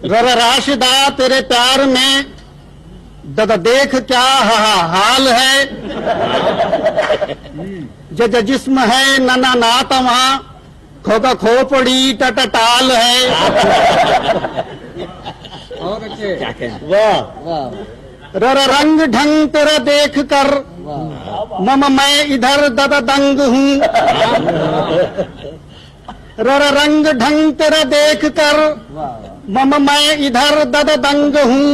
जरा राशिदा तेरे प्यार में दादा देख क्या हाल है। जज जिस्म है नना नातवा खोगा खोपड़ी टटटाल है। वाह ररा रंग ढंग तेरा देख कर मम मैं इधर दादा दंग हूँ। ररा रंग ढंग तेरा देख कर मम मैं इधर दादा दंग हूँ।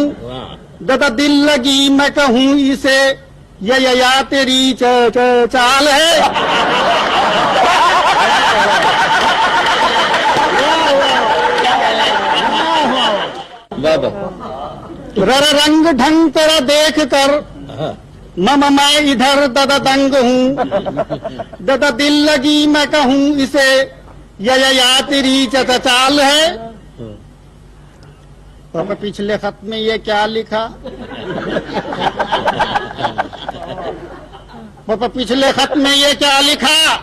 दादा दिल लगी मैं कहूँ इसे या तेरी चाल है। ररा रंग ढंग तेरा देख कर मम मैं इधर दादा दंग हूँ। दादा दिल लगी मैं कहूँ इसे या तेरी चाल है। पापा पिछले खत में ये क्या लिखा? पापा पिछले खत में ये क्या लिखा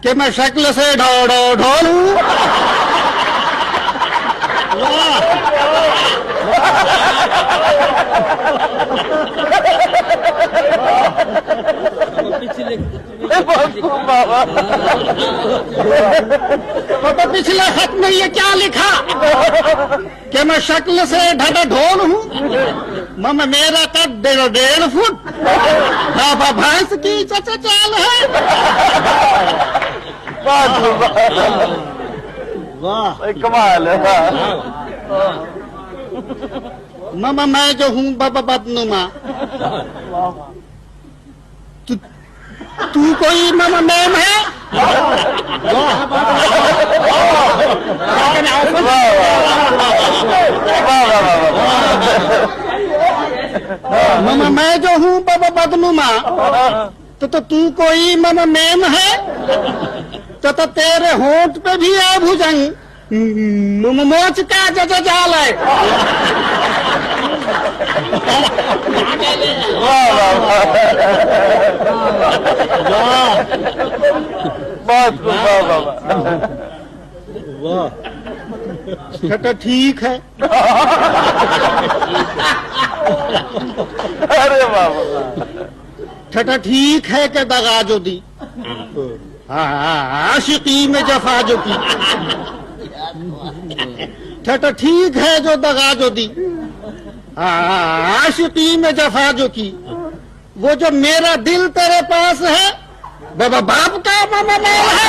कि मैं शक्ल से ढोलूं? पापा पिछले खत में ये क्या लिखा कि मैं शक्ल से ढोल हूँ। मम मेरा कद 1.5 फुट बाबा भैंस की चाल है। वाह कमाल है। मम मैं जो हूँ बाबा बदनुमा। तू कोई मम मैम है? मम मैं जो हूँ बाबा बदनुमा तो तू कोई मम मैम है? तो तेरे होंठ पे भी है भुजंग मोच का जाल है। वाह ठीक है। अरे बाबा ठटा ठीक है कि दगा जो दी। आशिकी में जफा जो की। ठटा ठीक है जो दगा जो दी। आशिकी में जफा जो की। वो जो मेरा दिल तेरे पास है बाबा बाप का मामा है।